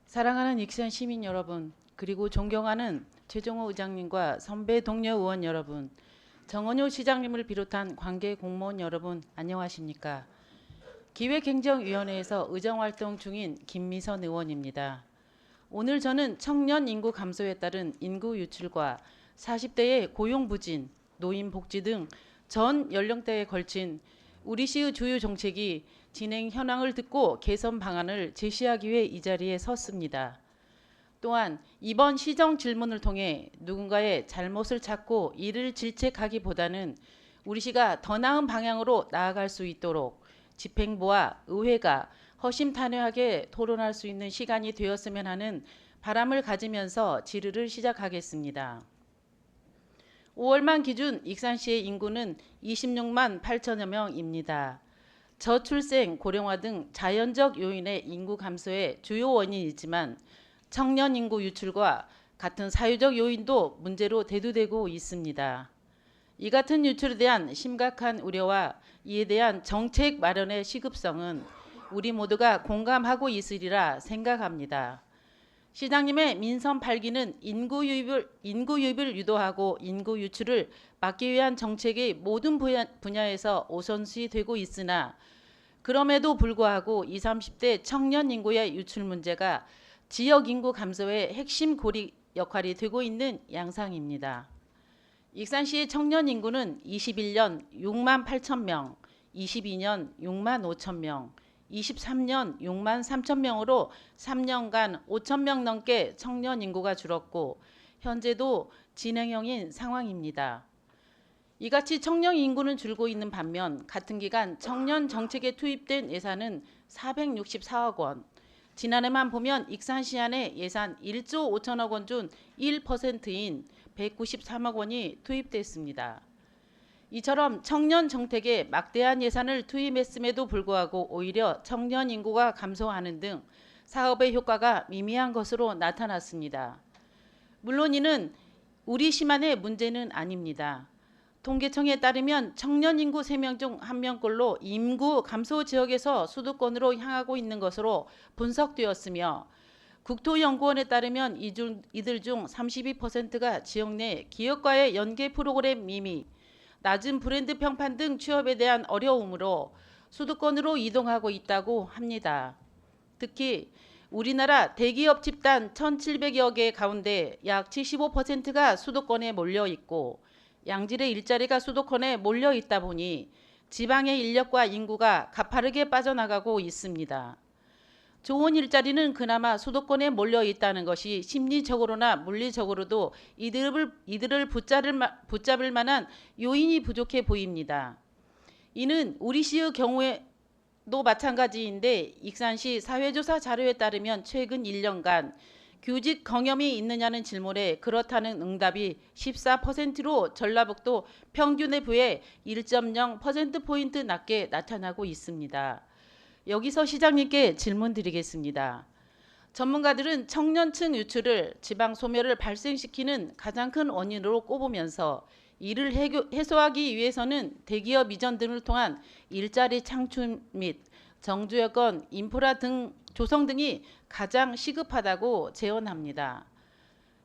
사랑하는 익산 시민 여러분, 그리고 존경하는 최종호 의장님과 선배 동료 의원 여러분, 정원효 시장님을 비롯한 관계 공무원 여러분, 안녕하십니까? 기획행정위원회에서 의정활동 중인 김미선 의원입니다. 오늘 저는 청년 인구 감소에 따른 인구 유출과 40대의 고용부진, 노인복지 등 전 연령대에 걸친 우리 시의 주요 정책이 진행 현황을 듣고 개선 방안을 제시하기 위해 이 자리에 섰습니다. 또한 이번 시정 질문을 통해 누군가의 잘못을 찾고 이를 질책하기보다는 우리 시가 더 나은 방향으로 나아갈 수 있도록 집행부와 의회가 허심탄회하게 토론할 수 있는 시간이 되었으면 하는 바람을 가지면서 질의를 시작하겠습니다. 5월 말 기준 익산시의 인구는 26만 8천여 명입니다. 저출생, 고령화 등 자연적 요인의 인구 감소의 주요 원인이지만 청년 인구 유출과 같은 사회적 요인도 문제로 대두되고 있습니다. 이 같은 유출에 대한 심각한 우려와 이에 대한 정책 마련의 시급성은 우리 모두가 공감하고 있으리라 생각합니다. 시장님의 민선 8기는 인구 유입을 유도하고 인구 유출을 막기 위한 정책의 모든 분야에서 우선시 되고 있으나 그럼에도 불구하고 20, 30대 청년 인구의 유출 문제가 지역 인구 감소의 핵심 고리 역할이 되고 있는 양상입니다. 익산시의 청년 인구는 21년 6만 8천 명, 22년 6만 5천 명, 23년 6만 3천 명으로 3년간 5천 명 넘게 청년 인구가 줄었고 현재도 진행형인 상황입니다. 이같이 청년 인구는 줄고 있는 반면 같은 기간 청년 정책에 투입된 예산은 464억 원, 지난해만 보면 익산시 안에 예산 1조 5천억 원 중 1%인 193억 원이 투입됐습니다. 이처럼 청년 정책에 막대한 예산을 투입했음에도 불구하고 오히려 청년 인구가 감소하는 등 사업의 효과가 미미한 것으로 나타났습니다. 물론 이는 우리 시만의 문제는 아닙니다. 통계청에 따르면 청년 인구 3명 중 1명꼴로 인구 감소 지역에서 수도권으로 향하고 있는 것으로 분석되었으며 국토연구원에 따르면 이들 중 32%가 지역 내 기업과의 연계 프로그램 미미, 낮은 브랜드 평판 등 취업에 대한 어려움으로 수도권으로 이동하고 있다고 합니다. 특히 우리나라 대기업 집단 1,700여 개 가운데 약 75%가 수도권에 몰려 있고 양질의 일자리가 수도권에 몰려 있다 보니 지방의 인력과 인구가 가파르게 빠져나가고 있습니다. 좋은 일자리는 그나마 수도권에 몰려 있다는 것이 심리적으로나 물리적으로도 이들을 붙잡을 만한 요인이 부족해 보입니다. 이는 우리 시의 경우에도 마찬가지인데 익산시 사회조사 자료에 따르면 최근 1년간 교직 경험이 있느냐는 질문에 그렇다는 응답이 14%로 전라북도 평균에 비해 1.0%포인트 낮게 나타나고 있습니다. 여기서 시장님께 질문 드리겠습니다. 전문가들은 청년층 유출을 지방 소멸을 발생시키는 가장 큰 원인으로 꼽으면서 이를 해소하기 위해서는 대기업 이전 등을 통한 일자리 창출 및 정주 여건, 인프라 등 조성 등이 가장 시급하다고 제언합니다.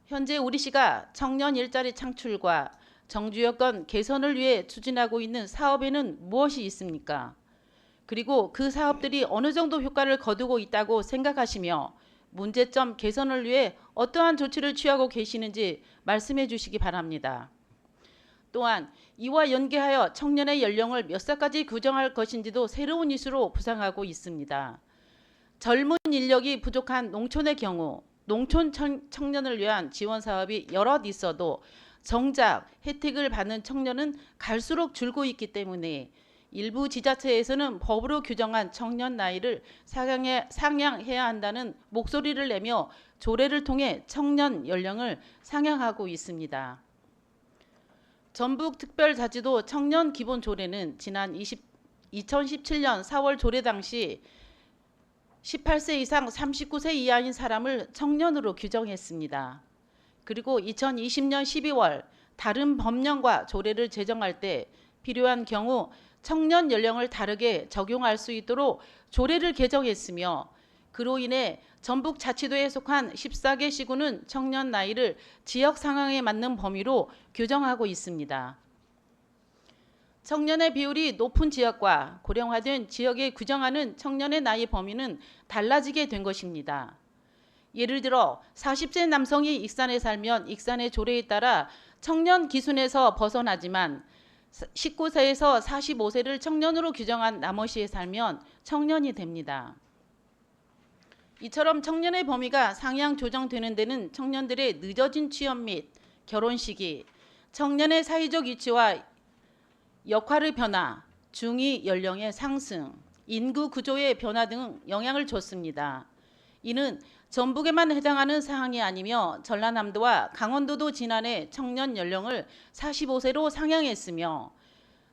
현재 우리 시가 청년 일자리 창출과 정주 여건 개선을 위해 추진하고 있는 사업에는 무엇이 있습니까? 그리고 그 사업들이 어느 정도 효과를 거두고 있다고 생각하시며 문제점 개선을 위해 어떠한 조치를 취하고 계시는지 말씀해 주시기 바랍니다. 또한 이와 연계하여 청년의 연령을 몇 살까지 규정할 것인지도 새로운 이슈로 부상하고 있습니다. 젊은 인력이 부족한 농촌의 경우 농촌 청년을 위한 지원 사업이 여럿 있어도 정작 혜택을 받는 청년은 갈수록 줄고 있기 때문에 일부 지자체에서는 법으로 규정한 청년 나이를 상향해야 한다는 목소리를 내며 조례를 통해 청년 연령을 상향하고 있습니다. 전북특별자치도 청년 기본 조례는 지난 2017년 4월 조례 당시 18세 이상 39세 이하인 사람을 청년으로 규정했습니다. 그리고 2020년 12월 다른 법령과 조례를 제정할 때 필요한 경우 청년 연령을 다르게 적용할 수 있도록 조례를 개정했으며 그로 인해 전북자치도에 속한 14개 시군은 청년 나이를 지역 상황에 맞는 범위로 규정하고 있습니다. 청년의 비율이 높은 지역과 고령화된 지역에 규정하는 청년의 나이 범위는 달라지게 된 것입니다. 예를 들어 40세 남성이 익산에 살면 익산의 조례에 따라 청년 기준에서 벗어나지만 19세에서 45세를 청년으로 규정한 남원시에 살면 청년이 됩니다. 이처럼 청년의 범위가 상향 조정되는 데는 청년들의 늦어진 취업 및 결혼 시기, 청년의 사회적 위치와 역할의 변화, 중위 연령의 상승, 인구 구조의 변화 등 영향을 줬습니다. 이는 전북에만 해당하는 사항이 아니며 전라남도와 강원도도 지난해 청년 연령을 45세로 상향했으며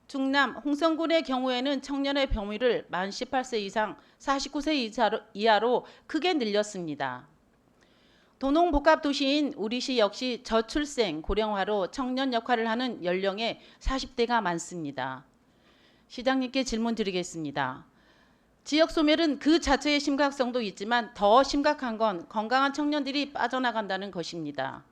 충남 홍성군의 경우에는 청년의 범위를 만 18세 이상 49세 이하로 크게 늘렸습니다. 도농복합도시인 우리시 역시 저출생 고령화로 청년 역할을 하는 연령의 40대가 많습니다. 시장님께 질문 드리겠습니다. 지역 소멸은 그 자체의 심각성도 있지만 더 심각한 건 건강한 청년들이 빠져나간다는 것입니다.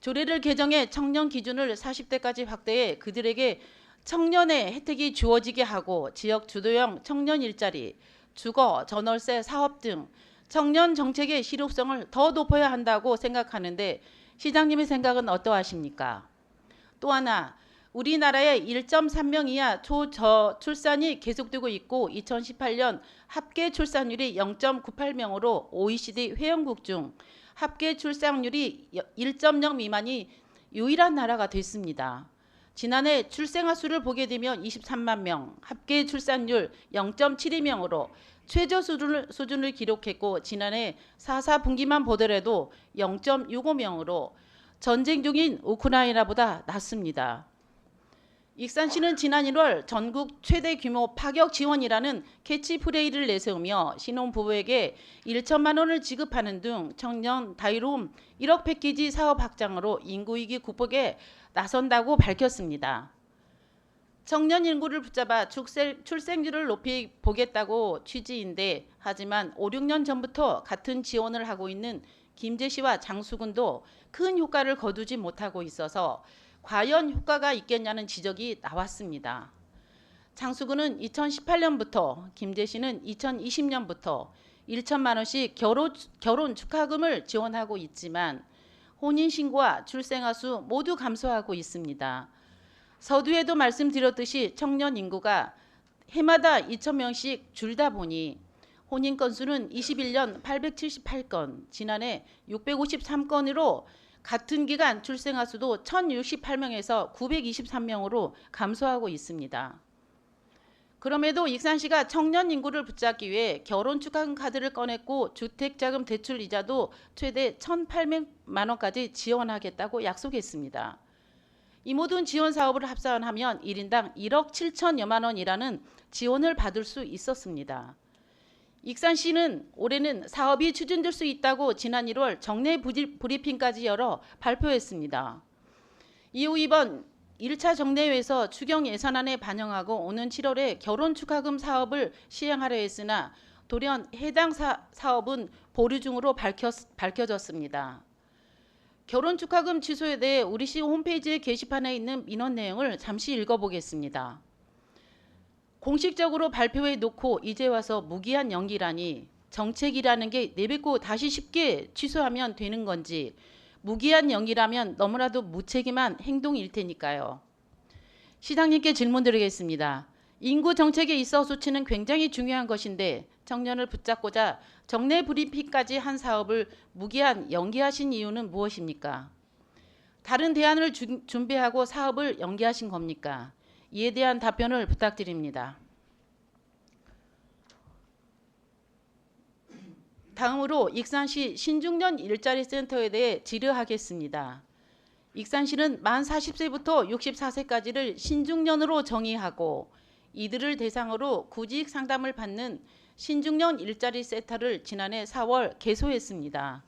조례를 개정해 청년 기준을 40대까지 확대해 그들에게 청년의 혜택이 주어지게 하고 지역 주도형 청년 일자리, 주거, 전월세, 사업 등 청년 정책의 실효성을 더 높여야 한다고 생각하는데 시장님의 생각은 어떠하십니까? 또 하나, 우리나라의 1.3명 이하 초저출산이 계속되고 있고 2018년 합계 출산율이 0.98명으로 OECD 회원국 중 합계 출산율이 1.0 미만이 유일한 나라가 됐습니다. 지난해 출생아 수를 보게 되면 23만 명, 합계 출산율 0.72명으로 최저 수준을 기록했고 지난해 4분기만 보더라도 0.65명으로 전쟁 중인 우크라이나보다 낮습니다. 익산시는 지난 1월 전국 최대 규모 파격 지원이라는 캐치프레이를 내세우며 신혼부부에게 1천만 원을 지급하는 등 청년 다이로움 1억 패키지 사업 확장으로 인구위기 극복에 나선다고 밝혔습니다. 청년 인구를 붙잡아 출생률을 높이 보겠다고 취지인데 하지만 5, 6년 전부터 같은 지원을 하고 있는 김제시와 장수군도 큰 효과를 거두지 못하고 있어서 과연 효과가 있겠냐는 지적이 나왔습니다. 장수군은 2018년부터, 김제시는 2020년부터 1천만 원씩 결혼 축하금을 지원하고 있지만 혼인신고와 출생아 수 모두 감소하고 있습니다. 서두에도 말씀드렸듯이 청년 인구가 해마다 2,000명씩 줄다 보니 혼인 건수는 21년 878건, 지난해 653건으로 같은 기간 출생아 수도 1,068명에서 923명으로 감소하고 있습니다. 그럼에도 익산시가 청년 인구를 붙잡기 위해 결혼 축하금 카드를 꺼냈고 주택자금 대출 이자도 최대 1,800만 원까지 지원하겠다고 약속했습니다. 이 모든 지원 사업을 합산하면 1인당 1억 7천여만 원이라는 지원을 받을 수 있었습니다. 익산시는 올해는 사업이 추진될 수 있다고 지난 1월 정례 브리핑까지 열어 발표했습니다. 이후 이번 1차 정례회에서 추경 예산안에 반영하고 오는 7월에 결혼 축하금 사업을 시행하려 했으나 돌연 해당 사업은 보류 중으로 밝혀졌습니다. 결혼 축하금 취소에 대해 우리시 홈페이지에 게시판에 있는 민원 내용을 잠시 읽어보겠습니다. 공식적으로 발표해 놓고 이제 와서 무기한 연기라니 정책이라는 게 내뱉고 다시 쉽게 취소하면 되는 건지 무기한 연기라면 너무나도 무책임한 행동일 테니까요. 시장님께 질문 드리겠습니다. 인구 정책에 있어 수치는 굉장히 중요한 것인데 청년을 붙잡고자 정례 브리핑까지 한 사업을 무기한 연기하신 이유는 무엇입니까? 다른 대안을 준비하고 사업을 연기하신 겁니까? 이에 대한 답변을 부탁드립니다. 다음으로 익산시 신중년 일자리 센터에 대해 질의하겠습니다. 익산시는 만 40세부터 64세까지를 신중년으로 정의하고 이들을 대상으로 구직 상담을 받는 신중년 일자리 센터를 지난해 4월 개소했습니다.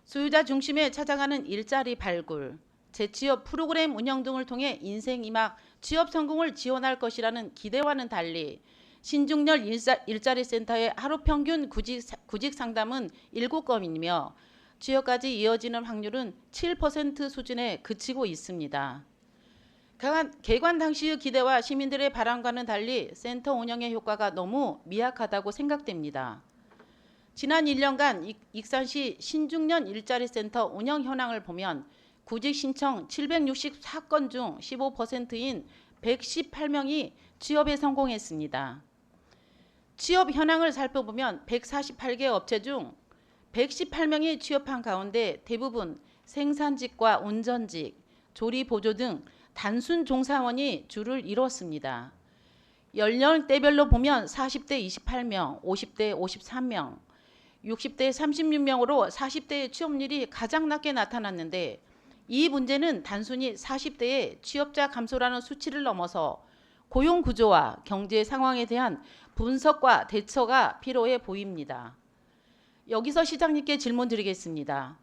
소유자 중심에 찾아가는 일자리 발굴, 재취업 프로그램 운영 등을 통해 인생 이막 취업 성공을 지원할 것이라는 기대와는 달리 신중년 일자리 센터의 하루 평균 구직 상담은 7건이며 취업까지 이어지는 확률은 7% 수준에 그치고 있습니다. 개관 당시의 기대와 시민들의 바람과는 달리 센터 운영의 효과가 너무 미약하다고 생각됩니다. 지난 1년간 익산시 신중년 일자리 센터 운영 현황을 보면 구직 신청 764건 중 15%인 118명이 취업에 성공했습니다. 취업 현황을 살펴보면 148개 업체 중 118명이 취업한 가운데 대부분 생산직과 운전직, 조리보조 등 단순 종사원이 주를 이뤘습니다. 연령대별로 보면 40대 28명, 50대 53명, 60대 36명으로 40대의 취업률이 가장 낮게 나타났는데 이 문제는 단순히 40대의 취업자 감소라는 수치를 넘어서 고용 구조와 경제 상황에 대한 분석과 대처가 필요해 보입니다. 여기서 시장님께 질문 드리겠습니다.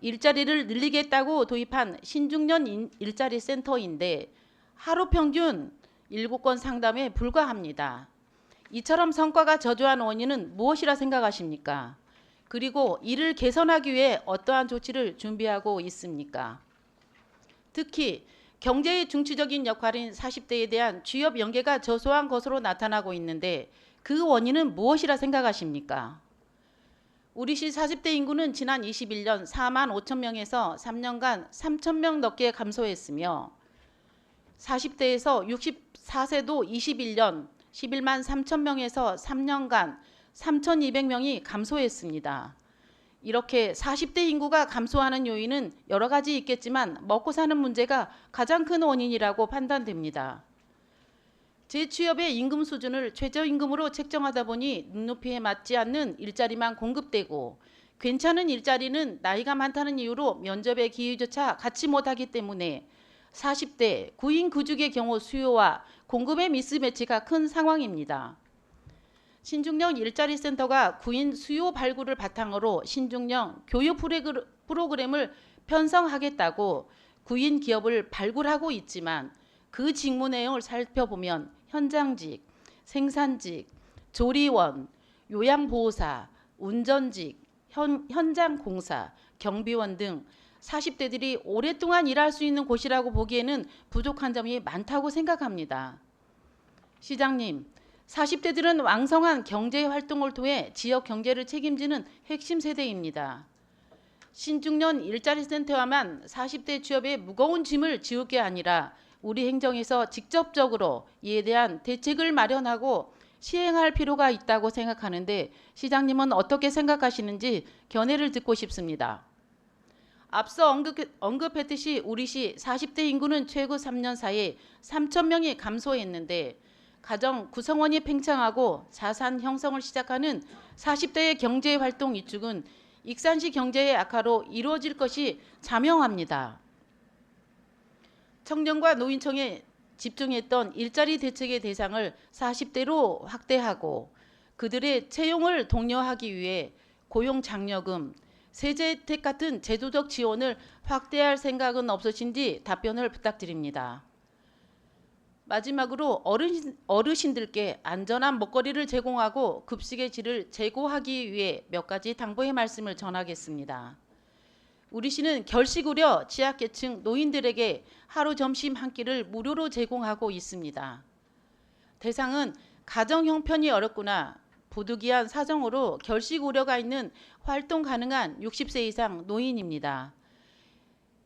일자리를 늘리겠다고 도입한 신중년 일자리 센터인데 하루 평균 7건 상담에 불과합니다. 이처럼 성과가 저조한 원인은 무엇이라 생각하십니까? 그리고 이를 개선하기 위해 어떠한 조치를 준비하고 있습니까? 특히 경제의 중추적인 역할인 40대에 대한 취업 연계가 저소한 것으로 나타나고 있는데 그 원인은 무엇이라 생각하십니까? 우리시 40대 인구는 지난 21년 4만 5천 명에서 3년간 3천 명 넘게 감소했으며 40대에서 64세도 21년 11만 3천 명에서 3년간 3,200명이 감소했습니다. 이렇게 40대 인구가 감소하는 요인은 여러 가지 있겠지만 먹고 사는 문제가 가장 큰 원인이라고 판단됩니다. 재취업의 임금 수준을 최저임금으로 책정하다 보니 눈높이에 맞지 않는 일자리만 공급되고 괜찮은 일자리는 나이가 많다는 이유로 면접의 기회조차 갖지 못하기 때문에 40대 구인 구직의 경우 수요와 공급의 미스매치가 큰 상황입니다. 신중년 일자리 센터가 구인 수요 발굴을 바탕으로 신중년 교육 프로그램을 편성하겠다고 구인 기업을 발굴하고 있지만 그 직무 내용을 살펴보면 현장직, 생산직, 조리원, 요양보호사, 운전직, 현장공사, 경비원 등 40대들이 오랫동안 일할 수 있는 곳이라고 보기에는 부족한 점이 많다고 생각합니다. 시장님, 40대들은 왕성한 경제활동을 통해 지역 경제를 책임지는 핵심 세대입니다. 신중년 일자리 센터와만 40대 취업에 무거운 짐을 지울 게 아니라 우리 행정에서 직접적으로 이에 대한 대책을 마련하고 시행할 필요가 있다고 생각하는데 시장님은 어떻게 생각하시는지 견해를 듣고 싶습니다. 앞서 언급했듯이 우리시 40대 인구는 최고 3년 사이에 3천 명이 감소했는데 가정 구성원이 팽창하고 자산 형성을 시작하는 40대의 경제활동 위축은 익산시 경제의 악화로 이루어질 것이 자명합니다. 청년과 노인청에 집중했던 일자리 대책의 대상을 40대로 확대하고 그들의 채용을 독려하기 위해 고용장려금, 세제 혜택 같은 제도적 지원을 확대할 생각은 없으신지 답변을 부탁드립니다. 마지막으로 어르신들께 안전한 먹거리를 제공하고 급식의 질을 제고하기 위해 몇 가지 당부의 말씀을 전하겠습니다. 우리시는 결식 우려 취약계층 노인들에게 하루 점심 한 끼를 무료로 제공하고 있습니다. 대상은 가정 형편이 어렵거나 부득이한 사정으로 결식 우려가 있는 활동 가능한 60세 이상 노인입니다.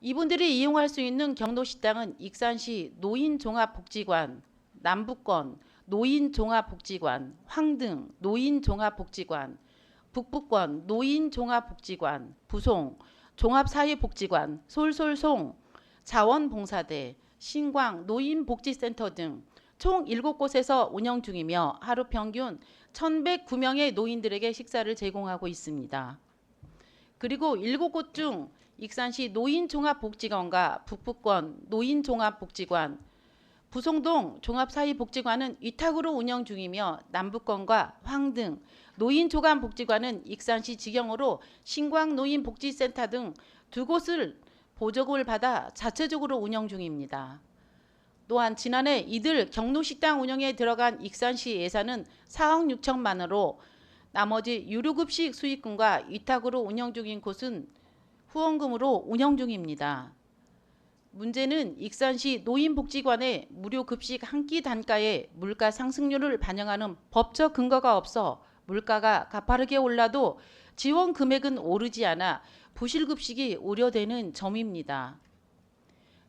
이분들이 이용할 수 있는 경로식당은 익산시 노인종합복지관, 남북권 노인종합복지관, 황등 노인종합복지관, 북부권 노인종합복지관, 부송 종합사회복지관, 솔솔송 자원봉사대, 신광 노인복지센터 등 총 7곳에서 운영 중이며 하루 평균 1,109명의 노인들에게 식사를 제공하고 있습니다. 그리고 7곳 중 익산시 노인종합복지관과 북부권 노인종합복지관, 부송동 종합사회복지관은 위탁으로 운영 중이며 남북권과 황등 노인종합복지관은 익산시 직영으로 신광노인복지센터 등 2곳을 보조금을 받아 자체적으로 운영 중입니다. 또한 지난해 이들 경로식당 운영에 들어간 익산시 예산은 4억 6천만 원으로 나머지 유료급식 수익금과 위탁으로 운영 중인 곳은 후원금으로 운영 중입니다. 문제는 익산시 노인복지관의 무료급식 한 끼 단가에 물가 상승률을 반영하는 법적 근거가 없어 물가가 가파르게 올라도 지원 금액은 오르지 않아 부실급식이 우려되는 점입니다.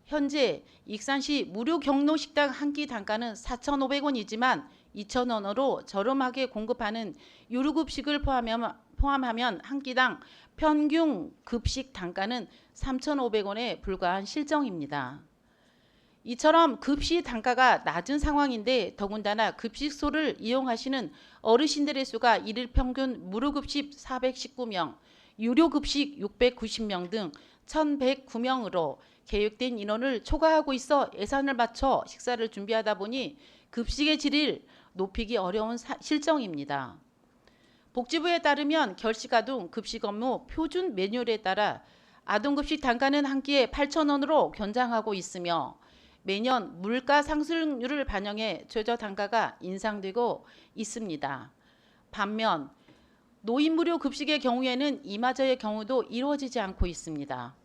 현재 익산시 무료 경로식당 한 끼 단가는 4,500원이지만 2,000원으로 저렴하게 공급하는 유료급식을 포함하면 한 끼당 평균 급식 단가는 3,500원에 불과한 실정입니다. 이처럼 급식 단가가 낮은 상황인데 더군다나 급식소를 이용하시는 어르신들의 수가 일일 평균 무료급식 419명, 유료급식 690명 등 1,109명으로 계획된 인원을 초과하고 있어 예산을 맞춰 식사를 준비하다 보니 급식의 질을 높이기 어려운 실정입니다. 복지부에 따르면 결식아동 급식 업무 표준 매뉴얼에 따라 아동급식 단가는 한 끼에 8,000원으로 견장하고 있으며 매년 물가 상승률을 반영해 최저 단가가 인상되고 있습니다. 반면 노인 무료 급식의 경우에는 이마저의 경우도 이루어지지 않고 있습니다.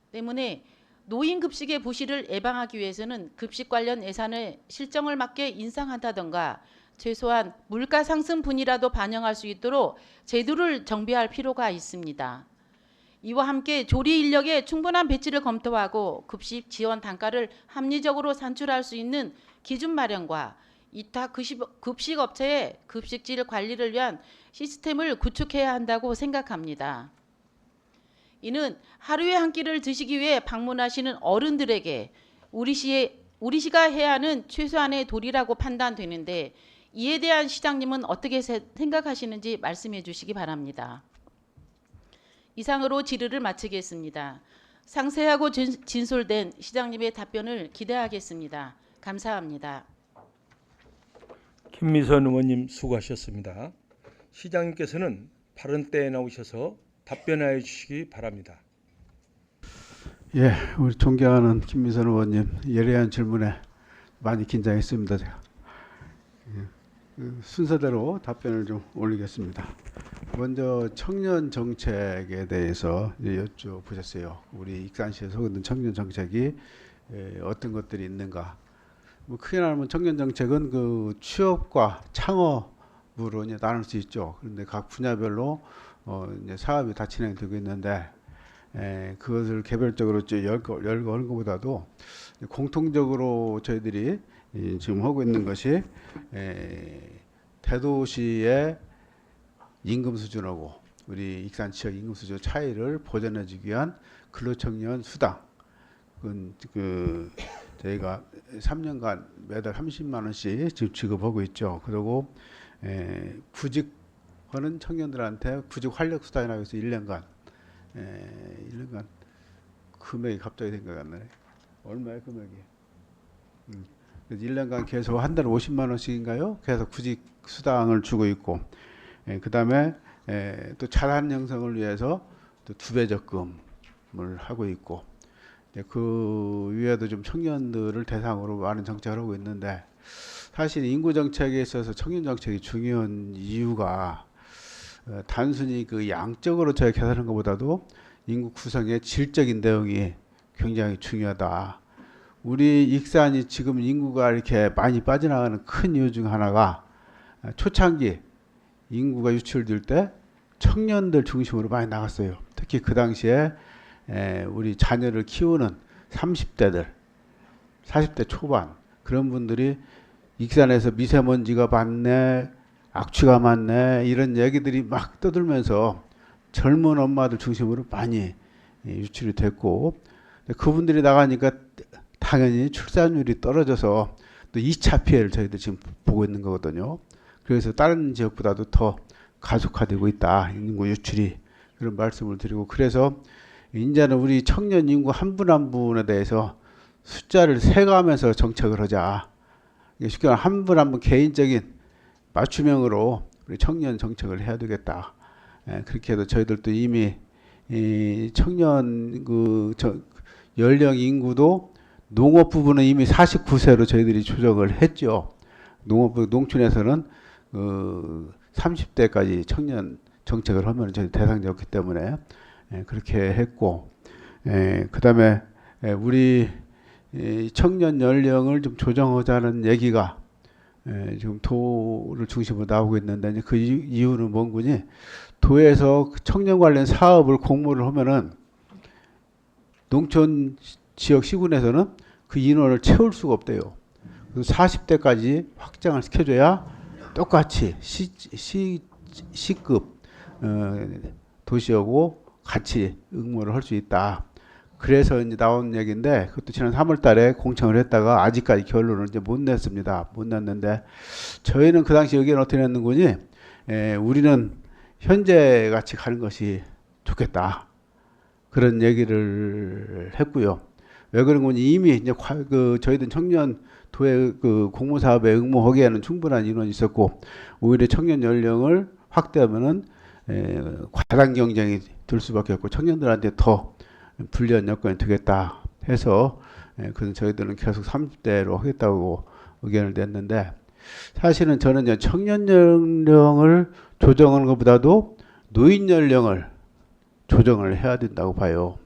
때문에 노인 급식의 부실을 예방하기 위해서는 급식 관련 예산을 실정을 맞게 인상한다던가 최소한 물가 상승분이라도 반영할 수 있도록 제도를 정비할 필요가 있습니다. 이와 함께 조리 인력의 충분한 배치를 검토하고 급식 지원 단가를 합리적으로 산출할 수 있는 기준 마련과 이타 급식 업체의 급식질 관리를 위한 시스템을 구축해야 한다고 생각합니다. 이는 하루에 한 끼를 드시기 위해 방문하시는 어른들에게 우리 시가 해야 하는 최소한의 도리라고 판단되는데 이에 대한 시장님은 어떻게 생각하시는지 말씀해 주시기 바랍니다. 이상으로 질의를 마치겠습니다. 상세하고 진솔된 시장님의 답변을 기대하겠습니다. 감사합니다. 김미선 의원님 수고하셨습니다. 시장님께서는 바른 때에 나오셔서 답변하여 주시기 바랍니다. 예, 우리 존경하는 김미선 의원님 예리한 질문에 많이 긴장했습니다. 제가 순서대로 답변을 좀 올리겠습니다. 먼저 청년 정책에 대해서 여쭤보셨어요. 우리 익산시에서 있는 청년 정책이 어떤 것들이 있는가. 뭐 크게 말하면 청년 정책은 그 취업과 창업으로 이제 나눌 수 있죠. 그런데 각 분야별로 이제 사업이 다 진행되고 있는데 그것을 개별적으로 열거하는 것보다도 공통적으로 저희들이 지금 하고 있는 것이 대도시의 임금 수준하고 우리 익산 지역 임금 수준 차이를 보전해주기 위한 근로청년 수당. 저희가 3년간 매달 30만 원씩 지금 지급하고 있죠. 그리고 구직하는 청년들한테 구직 활력 수당이라고 해서 1년간 금액이 갑자기 생각이 안 나네. 얼마야 금액이? 그래서 1년간 계속 한 달에 50만 원씩인가요? 계속 구직 수당을 주고 있고, 그 다음에 또 자산 형성을 위해서 또 2배 적금을 하고 있고, 그 위에도 좀 청년들을 대상으로 많은 정책을 하고 있는데, 사실 인구 정책에 있어서 청년 정책이 중요한 이유가 단순히 그 양적으로 저희 계산하는 것보다도 인구 구성의 질적인 내용이 굉장히 중요하다. 우리 익산이 지금 인구가 이렇게 많이 빠져나가는 큰 이유 중 하나가 초창기 인구가 유출될 때 청년들 중심으로 많이 나갔어요. 특히 그 당시에 우리 자녀를 키우는 30대들, 40대 초반 그런 분들이 익산에서 미세먼지가 많네, 악취가 많네 이런 얘기들이 막 떠들면서 젊은 엄마들 중심으로 많이 유출이 됐고, 그분들이 나가니까 당연히 출산율이 떨어져서 또 2차 피해를 저희들 지금 보고 있는 거거든요. 그래서 다른 지역보다도 더 가속화되고 있다, 인구 유출이. 그런 말씀을 드리고, 그래서 이제는 우리 청년 인구 한 분 한 분에 대해서 숫자를 세가면서 정책을 하자. 쉽게 말하면 한 분 한 분 개인적인 맞춤형으로 우리 청년 정책을 해야 되겠다. 그렇게 해도 저희들도 이미 이 청년 연령 인구도 농업 부분은 이미 49세로 저희들이 조정을 했죠. 농업부 농촌에서는 30대까지 청년 정책을 하면 저희 대상자 없기 때문에 그렇게 했고, 그다음에 우리 이 청년 연령을 좀 조정하자는 얘기가 지금 도를 중심으로 나오고 있는데, 그 이유는 뭔 거니? 도에서 청년 관련 사업을 공모를 하면은 농촌 지역 시군에서는 그 인원을 채울 수가 없대요. 그래서 40대까지 확장을 시켜줘야 똑같이 C급 도시하고 같이 응모를 할 수 있다. 그래서 이제 나온 얘기인데, 그것도 지난 3월 달에 공청을 했다가 아직까지 결론을 이제 못 냈습니다. 못 냈는데, 저희는 그 당시 의견을 어떻게 냈는 거니? 우리는 현재 같이 가는 것이 좋겠다. 그런 얘기를 했고요. 왜 그런 거니? 이미 이제 저희들 청년 도의 그 공모 사업에 응모하기에는 충분한 인원이 있었고, 오히려 청년 연령을 확대하면은 과당 경쟁이 들 수밖에 없고 청년들한테 더 불리한 여건이 되겠다 해서, 그래서 저희들은 계속 30대로 하겠다고 의견을 냈는데, 사실은 저는 이제 청년 연령을 조정하는 것보다도 노인 연령을 조정을 해야 된다고 봐요.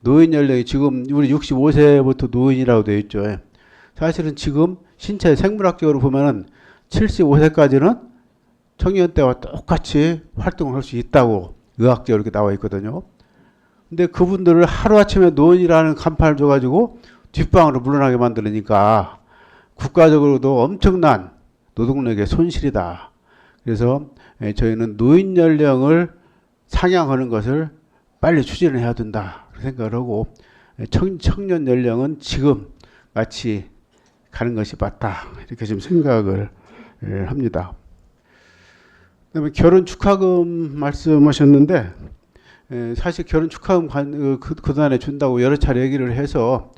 노인 연령이 지금 우리 65세부터 노인이라고 되어 있죠. 사실은 지금 신체 생물학적으로 보면은 75세까지는 청년 때와 똑같이 활동을 할 수 있다고 의학적으로 이렇게 나와 있거든요. 근데 그분들을 하루아침에 노인이라는 간판을 줘가지고 뒷방으로 물러나게 만들으니까 국가적으로도 엄청난 노동력의 손실이다. 그래서 저희는 노인 연령을 상향하는 것을 빨리 추진을 해야 된다 생각을 하고, 청년 연령은 지금 같이 가는 것이 맞다 이렇게 좀 생각을 합니다. 그다음에 결혼 축하금 말씀하셨는데, 사실 결혼 축하금 그동안에 준다고 여러 차례 얘기를 해서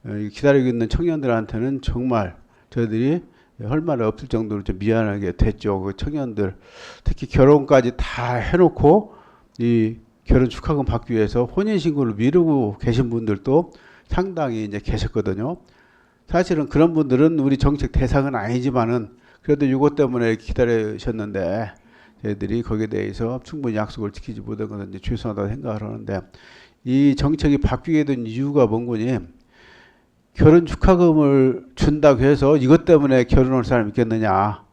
기다리고 있는 청년들한테는 정말 저희들이 할 말이 없을 정도로 좀 미안하게 됐죠. 그 청년들 특히 결혼까지 다 해놓고 이 결혼 축하금 받기 위해서 혼인신고를 미루고 계신 분들도 상당히 이제 계셨거든요. 사실은 그런 분들은 우리 정책 대상은 아니지만은 그래도 이것 때문에 기다리셨는데, 저희들이 거기에 대해서 충분히 약속을 지키지 못한 것은 이제 죄송하다고 생각을 하는데, 이 정책이 바뀌게 된 이유가 뭔 거니? 결혼 축하금을 준다고 해서 이것 때문에 결혼할 사람이 있겠느냐,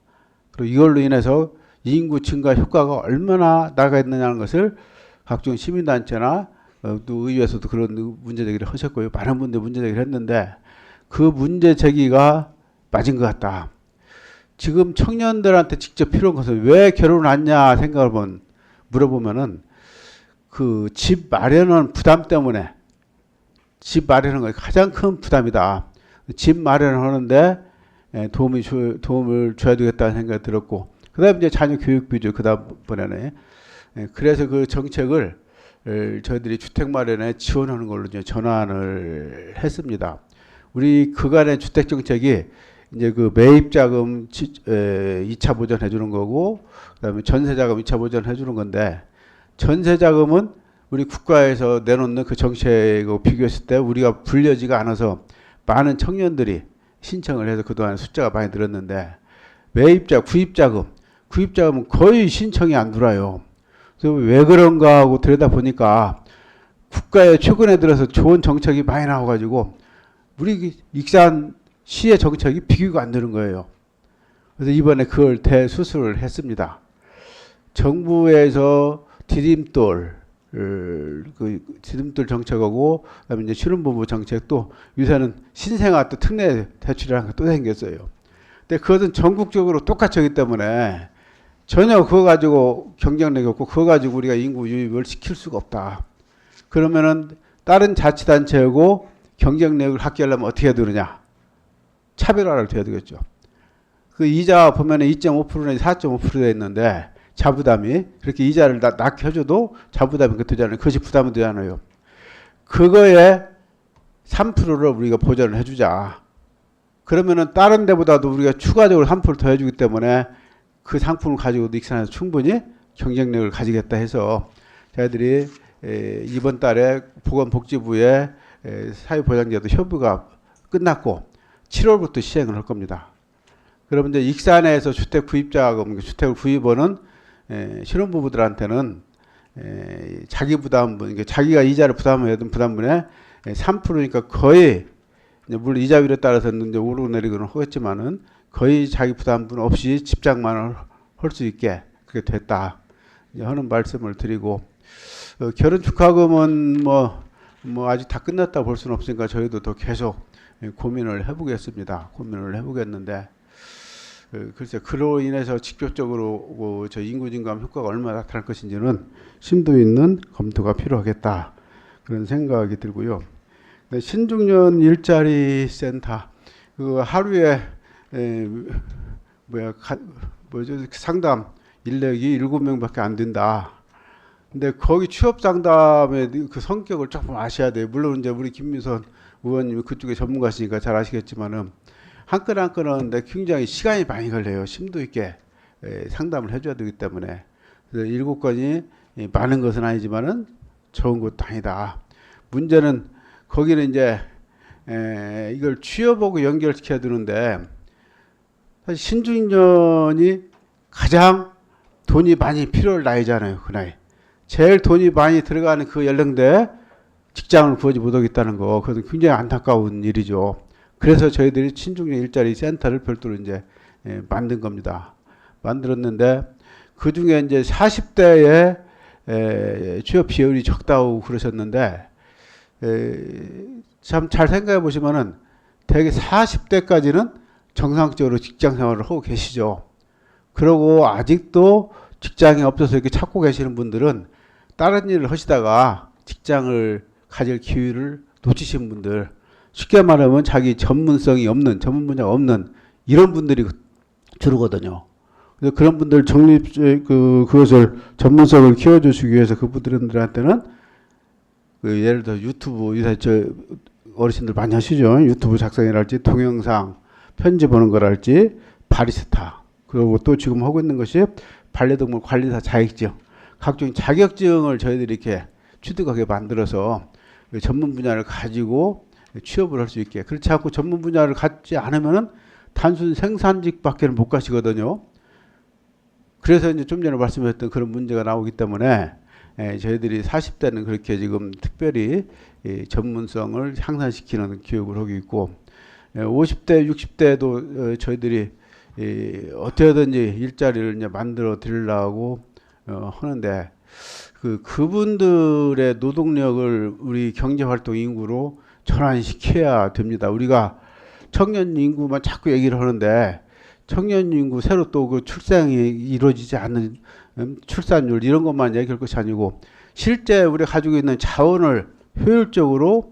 그리고 이걸로 인해서 인구 증가 효과가 얼마나 나가겠느냐는 것을 각종 시민단체나 또 의회에서도 그런 문제 제기를 하셨고요. 많은 분들이 문제 제기를 했는데, 그 문제 제기가 맞은 것 같다. 지금 청년들한테 직접 필요한 것은 왜 결혼을 하냐 생각을 물어보면은, 그 집 마련하는 부담 때문에, 집 마련하는 것이 가장 큰 부담이다. 집 마련을 하는데 도움을 줘야 되겠다는 생각이 들었고, 그 다음에 이제 자녀 교육비죠. 그 다음번에는. 그래서 그 정책을 저희들이 주택 마련에 지원하는 걸로 이제 전환을 했습니다. 우리 그간의 주택 정책이 이제 그 매입자금 2차 보전해 주는 거고, 그다음에 전세자금 2차 보전해 주는 건데, 전세자금은 우리 국가에서 내놓는 그 정책하고 비교했을 때 우리가 불려지가 않아서 많은 청년들이 신청을 해서 그동안 숫자가 많이 늘었는데, 구입자금은 거의 신청이 안 들어요. 그래서 왜 그런가 하고 들여다보니까 국가에 최근에 들어서 좋은 정책이 많이 나와가지고 우리 익산 시의 정책이 비교가 안 되는 거예요. 그래서 이번에 그걸 대수술을 했습니다. 정부에서 디딤돌 정책하고, 그다음에 이제 신혼부부 정책도 요새는 신생아 또 특례 대출이라는 게 또 생겼어요. 근데 그것은 전국적으로 똑같이 하기 때문에 전혀 그거 가지고 경쟁력이 없고, 그거 가지고 우리가 인구 유입을 시킬 수가 없다. 그러면은 다른 자치단체하고 경쟁력을 확대하려면 어떻게 해야 되느냐? 차별화를 해야 되겠죠. 그 이자 보면은 2.5%나 4.5% 되어 있는데, 자부담이 그렇게 이자를 낮게 해줘도 자부담이 되잖아요. 그것이 부담이 되잖아요. 그거에 3%를 우리가 보전을 해주자. 그러면은 다른 데보다도 우리가 추가적으로 3% 더 해주기 때문에 그 상품을 가지고도 익산에서 충분히 경쟁력을 가지겠다 해서, 저희들이 이번 달에 보건복지부에 사회보장제도 협의가 끝났고 7월부터 시행을 할 겁니다. 그러면 이제 익산에서 주택 구입자금, 주택을 구입하는 신혼부부들한테는 자기 부담분, 그러니까 자기가 이자를 부담해야 되는 부담분의 3%니까 거의, 물론 이자율에 따라서는 이제 오르고 내리고는 하겠지만은 거의 자기 부담분 없이 집장만을 할 수 있게 그렇게 됐다 하는 말씀을 드리고, 결혼 축하금은 뭐 아직 다 끝났다 볼 수는 없으니까 저희도 더 계속 고민을 해보겠습니다. 고민을 해보겠는데, 글쎄 그로 인해서 직접적으로 저 인구 증가함 효과가 얼마나 나타날 것인지는 심도 있는 검토가 필요하겠다 그런 생각이 들고요. 신중년 일자리 센터 그 하루에 상담 인력이 7명밖에 안 된다. 근데 거기 취업 상담의 그 성격을 조금 아셔야 돼요. 물론 이제 우리 김미선 의원님이 그쪽에 전문가시니까 잘 아시겠지만은 한 건 한 건 하는데 굉장히 시간이 많이 걸려요. 심도 있게 상담을 해줘야 되기 때문에. 그래서 7건이 많은 것은 아니지만은 적은 것도 아니다. 문제는 거기는 이제 이걸 취업하고 연결시켜야 되는데, 사실 신중년이 가장 돈이 많이 필요할 나이잖아요. 그 나이. 제일 돈이 많이 들어가는 그 연령대에 직장을 구하지 못하겠다는 거, 그것은 굉장히 안타까운 일이죠. 그래서 저희들이 신중년 일자리 센터를 별도로 이제 만든 겁니다. 만들었는데 그 중에 이제 40대에 취업 비율이 적다고 그러셨는데, 참 잘 생각해 보시면은 대개 40대까지는 정상적으로 직장 생활을 하고 계시죠. 그러고 아직도 직장이 없어서 이렇게 찾고 계시는 분들은 다른 일을 하시다가 직장을 가질 기회를 놓치신 분들, 쉽게 말하면 자기 전문성이 없는, 전문 분야가 없는 이런 분들이 주로거든요. 그래서 그런 분들 그것을 전문성을 키워주시기 위해서 그분들한테는 예를 들어 유튜브, 요새 어르신들 많이 하시죠. 유튜브 작성이랄지 동영상 편집하는 거랄지 바리스타, 그리고 또 지금 하고 있는 것이 반려동물 관리사 자격증, 각종 자격증을 저희들이 이렇게 취득하게 만들어서 전문 분야를 가지고 취업을 할 수 있게. 그렇지 않고 전문 분야를 갖지 않으면은 단순 생산직밖에는 못 가시거든요. 그래서 이제 좀 전에 말씀하셨던 그런 문제가 나오기 때문에 저희들이 40대는 그렇게 지금 특별히 전문성을 향상시키는 교육을 하고 있고, 50대, 60대도 저희들이 어떻게든지 일자리를 이제 만들어 드리려고 하는데, 그분들의 노동력을 우리 경제활동 인구로 전환시켜야 됩니다. 우리가 청년 인구만 자꾸 얘기를 하는데, 청년 인구 새로 또 그 출생이 이루어지지 않는 출산율 이런 것만 얘기할 것이 아니고, 실제 우리가 가지고 있는 자원을 효율적으로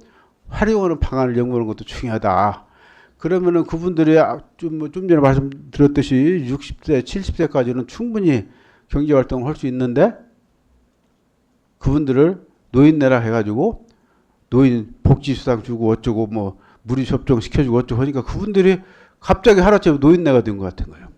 활용하는 방안을 연구하는 것도 중요하다. 그러면은 그분들이 좀 전에 말씀드렸듯이 60세, 70세까지는 충분히 경제활동을 할 수 있는데, 그분들을 노인네라 해가지고 노인 복지수당 주고 어쩌고 뭐 무리 접종 시켜주고 어쩌고 하니까 그분들이 갑자기 하루아침에 노인네가 된 것 같은 거예요.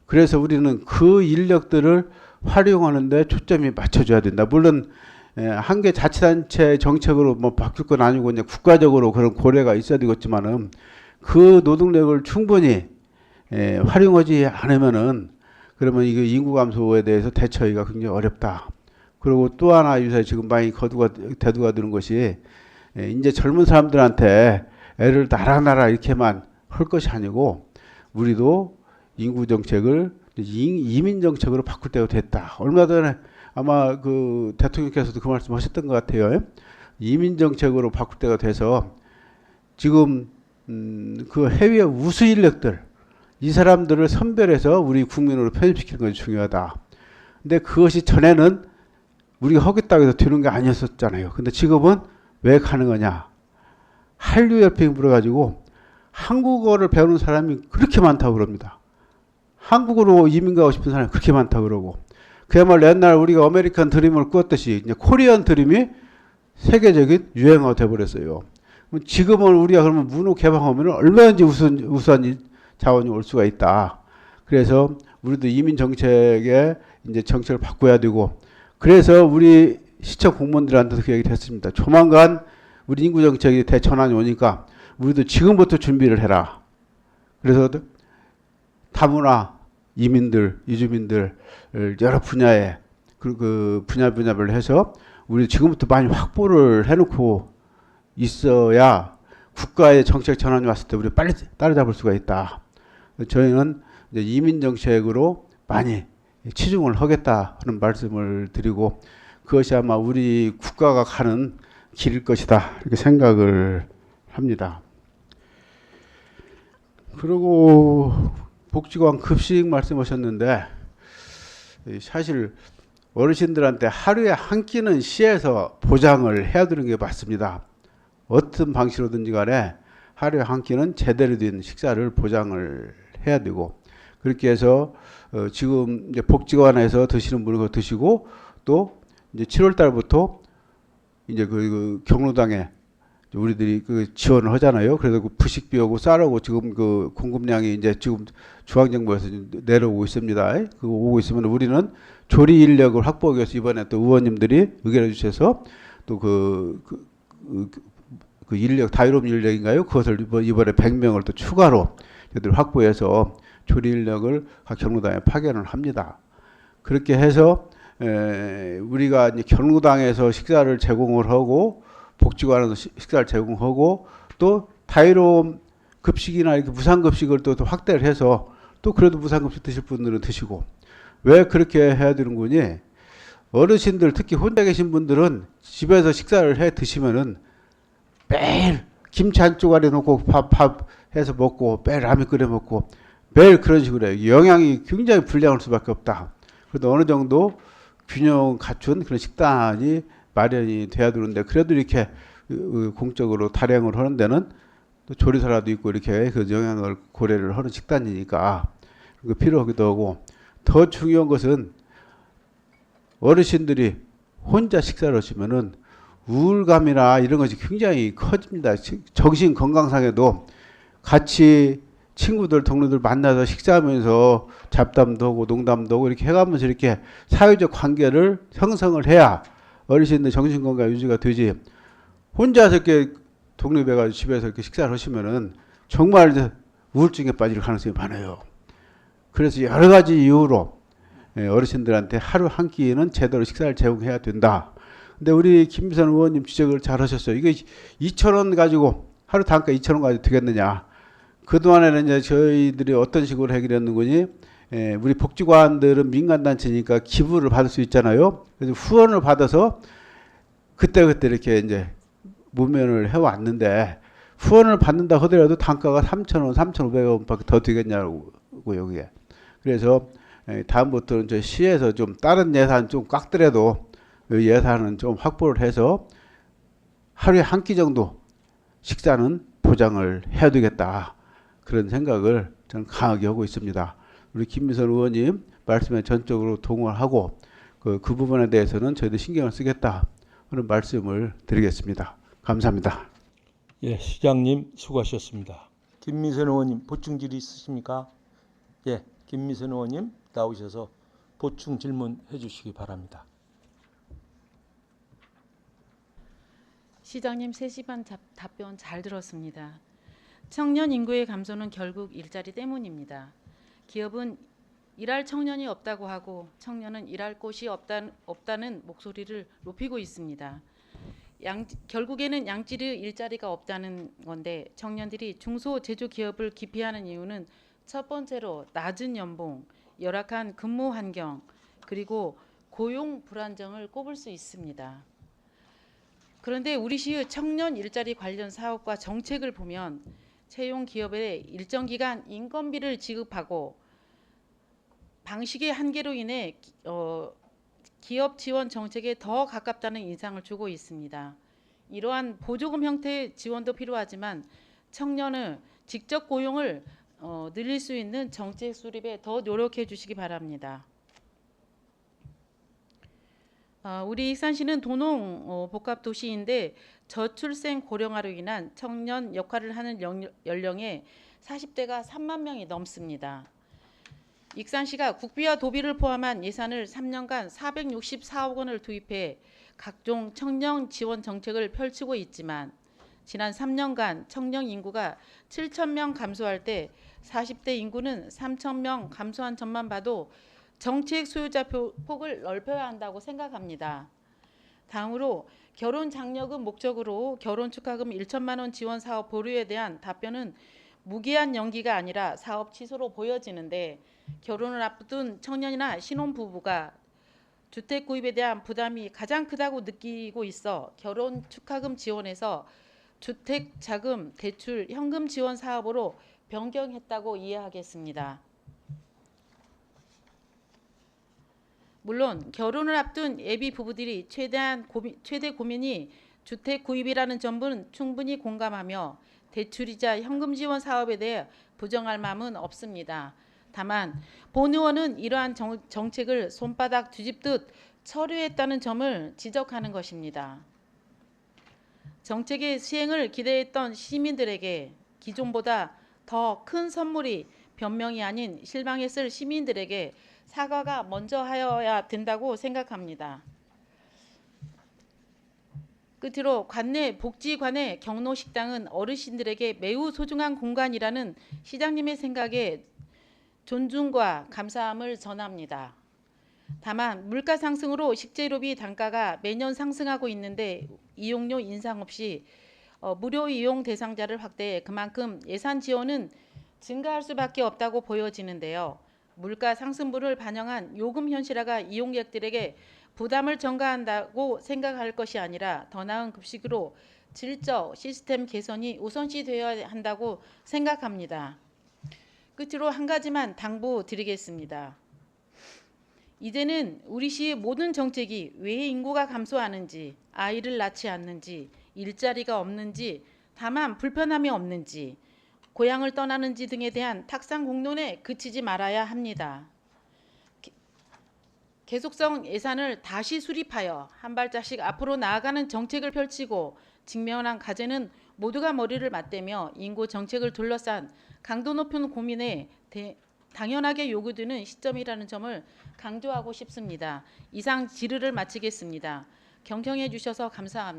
그래서 우리는 그 인력들을 활용하는데 초점이 맞춰줘야 된다. 물론 한 개 자치단체 정책으로 뭐 바뀔 건 아니고 이제 국가적으로 그런 고려가 있어야 되겠지만은, 그 노동력을 충분히 활용하지 않으면은 그러면 이게 인구 감소에 대해서 대처하기가 굉장히 어렵다. 그리고 또 하나 요새 지금 많이 대두가 되는 것이, 이제 젊은 사람들한테 애를 나라 이렇게만 할 것이 아니고, 우리도 인구 정책을 이민 정책으로 바꿀 때가 됐다. 얼마 전에 아마 그 대통령께서도 그 말씀하셨던 것 같아요. 이민 정책으로 바꿀 때가 돼서 지금 그 해외 우수 인력들, 이 사람들을 선별해서 우리 국민으로 편입시키는 것이 중요하다. 근데 그것이 전에는 우리가 하겠다고 해서 되는 게 아니었었잖아요. 근데 지금은 왜 가능하냐? 한류협회에 물어가지고 한국어를 배우는 사람이 그렇게 많다고 그럽니다. 한국으로 이민 가고 싶은 사람이 그렇게 많다고 그러고, 그야말로 옛날 우리가 아메리칸 드림을 꾸었듯이 이제 코리안 드림이 세계적인 유행어가 돼버렸어요. 지금은 우리가 그러면 문호 개방하면 얼마든지 우수한 자원이 올 수가 있다. 그래서 우리도 이민 정책에 이제 정책을 바꿔야 되고, 그래서 우리 시청 공무원들한테도 그 얘기를 했습니다. 조만간 우리 인구 정책이 대전환이 오니까 우리도 지금부터 준비를 해라. 그래서 다문화 이민들, 이주민들 여러 분야에 그 분야별로 해서 우리 지금부터 많이 확보를 해놓고 있어야 국가의 정책 전환이 왔을 때 우리 빨리 따라잡을 수가 있다. 저희는 이제 이민 정책으로 많이 치중을 하겠다 하는 말씀을 드리고 그것이 아마 우리 국가가 가는 길일 것이다 이렇게 생각을 합니다. 그리고 복지관 급식 말씀하셨는데 사실 어르신들한테 하루에 한 끼는 시에서 보장을 해야 되는 게 맞습니다. 어떤 방식으로든지 간에 하루에 한 끼는 제대로 된 식사를 보장을 해야 되고 그렇게 해서 지금 이제 복지관에서 드시는 분은 그거 드시고 또 이제 7월 달부터 이제 그 경로당에 우리들이 그 지원을 하잖아요. 그래서 그 부식비하고 쌀하고 지금 그 공급량이 이제 지금 중앙정부에서 내려오고 있습니다. 그거 오고 있으면 우리는 조리 인력을 확보하기 위해서 이번에 또 의원님들이 의견해 주셔서 또 그 인력 다이롬 인력인가요? 그것을 이번에 100명을 또 추가로 저희들 확보해서 조리 인력을 각 경로당에 파견을 합니다. 그렇게 해서 우리가 이제 경로당에서 식사를 제공을 하고 복지관에서 식사를 제공하고 또 다이롬 급식이나 이렇게 무상급식을 또 확대를 해서 또 그래도 무상급식 드실 분들은 드시고 왜 그렇게 해야 되는 거니? 어르신들 특히 혼자 계신 분들은 집에서 식사를 해 드시면은 매일 김치 한 쪼가리 넣고 밥 해서 먹고 매일 라면 끓여 먹고 매일 그런 식으로 해요. 영양이 굉장히 불량할 수밖에 없다. 그래도 어느 정도 균형 갖춘 그런 식단이 마련이 돼야 되는데 그래도 이렇게 공적으로 발행을 하는 데는 또 조리사라도 있고 이렇게 그 영양을 고려를 하는 식단이니까 그 필요하기도 하고 더 중요한 것은 어르신들이 혼자 식사를 하시면은 우울감이나 이런 것이 굉장히 커집니다. 정신 건강상에도 같이 친구들, 동료들 만나서 식사하면서 잡담도 하고 농담도 하고 이렇게 해가면서 이렇게 사회적 관계를 형성을 해야 어르신들 정신건강 유지가 되지. 혼자서 이렇게 독립해가지고 집에서 이렇게 식사를 하시면은 정말 우울증에 빠질 가능성이 많아요. 그래서 여러 가지 이유로 어르신들한테 하루 한 끼는 제대로 식사를 제공해야 된다. 근데 우리 김미선 의원님 지적을 잘 하셨어요. 이거 2,000원 가지고 하루 단가 2,000원 가지고 되겠느냐. 그동안에는 이제 저희들이 어떤 식으로 해결했는 거니? 우리 복지관들은 민간단체니까 기부를 받을 수 있잖아요. 그래서 후원을 받아서 그때그때 이렇게 이제 무면을 해왔는데 후원을 받는다 하더라도 단가가 3,000원, 3,500원 밖에 더 되겠냐고 여기에. 그래서 다음부터는 저 시에서 좀 다른 예산 좀 깎더라도 예산은 좀 확보를 해서 하루에 한 끼 정도 식사는 보장을 해야 되겠다. 그런 생각을 저는 강하게 하고 있습니다. 우리 김미선 의원님 말씀에 전적으로 동의하고 그 부분에 대해서는 저희도 신경을 쓰겠다 하는 말씀을 드리겠습니다. 감사합니다. 예, 시장님 수고하셨습니다. 김미선 의원님 보충 질의 있으십니까? 예, 김미선 의원님 나오셔서 보충 질문해 주시기 바랍니다. 시장님 3시 반 답변 잘 들었습니다. 청년 인구의 감소는 결국 일자리 때문입니다. 기업은 일할 청년이 없다고 하고 청년은 일할 곳이 없다는 목소리를 높이고 있습니다. 결국에는 양질의 일자리가 없다는 건데 청년들이 중소제조기업을 기피하는 이유는 첫 번째로 낮은 연봉, 열악한 근무 환경, 그리고 고용 불안정을 꼽을 수 있습니다. 그런데 우리 시의 청년 일자리 관련 사업과 정책을 보면 채용 기업에 일정 기간 인건비를 지급하고 방식의 한계로 인해 기업 지원 정책에 더 가깝다는 인상을 주고 있습니다. 이러한 보조금 형태의 지원도 필요하지만 청년의 직접 고용을 늘릴 수 있는 정책 수립에 더 노력해 주시기 바랍니다. 우리 익산시는 도농 복합 도시인데 저출생 고령화로 인한 청년 역할을 하는 연령의 40대가 3만 명이 넘습니다. 익산시가 국비와 도비를 포함한 예산을 3년간 464억 원을 투입해 각종 청년 지원 정책을 펼치고 있지만 지난 3년간 청년 인구가 7,000명 감소할 때 40대 인구는 3,000명 감소한 점만 봐도 정책 수요자 폭을 넓혀야 한다고 생각합니다. 다음으로 결혼 장려금 목적으로 결혼 축하금 1천만 원 지원 사업 보류에 대한 답변은 무기한 연기가 아니라 사업 취소로 보여지는데, 결혼을 앞둔 청년이나 신혼부부가 주택 구입에 대한 부담이 가장 크다고 느끼고 있어 결혼 축하금 지원에서 주택 자금 대출 현금 지원 사업으로 변경했다고 이해하겠습니다. 물론 결혼을 앞둔 예비 부부들이 최대 고민이 주택 구입이라는 점은 충분히 공감하며 대출이자 현금 지원 사업에 대해 부정할 마음은 없습니다. 다만 본 의원은 이러한 정책을 손바닥 뒤집듯 처리했다는 점을 지적하는 것입니다. 정책의 시행을 기대했던 시민들에게 기존보다 더 큰 선물이 변명이 아닌 실망했을 시민들에게 사과가 먼저 하여야 된다고 생각합니다. 끝으로 관내 복지관의 경로식당은 어르신들에게 매우 소중한 공간이라는 시장님의 생각에 존중과 감사함을 전합니다. 다만 물가 상승으로 식재료비 단가가 매년 상승하고 있는데 이용료 인상 없이 무료 이용 대상자를 확대해 그만큼 예산 지원은 증가할 수밖에 없다고 보여지는데요. 물가 상승분을 반영한 요금 현실화가 이용객들에게 부담을 전가한다고 생각할 것이 아니라 더 나은 급식으로 질적 시스템 개선이 우선시되어야 한다고 생각합니다. 끝으로 한 가지만 당부드리겠습니다. 이제는 우리 시의 모든 정책이 왜 인구가 감소하는지, 아이를 낳지 않는지, 일자리가 없는지, 다만 불편함이 없는지, 고향을 떠나는지 등에 대한 탁상 공론에 그치지 말아야 합니다. 계속성 예산을 다시 수립하여 한 발짝씩 앞으로 나아가는 정책을 펼치고 직면한 과제는 모두가 머리를 맞대며 인구 정책을 둘러싼 강도 높은 고민에 당연하게 요구되는 시점이라는 점을 강조하고 싶습니다. 이상 질의를 마치겠습니다. 경청해 주셔서 감사합니다.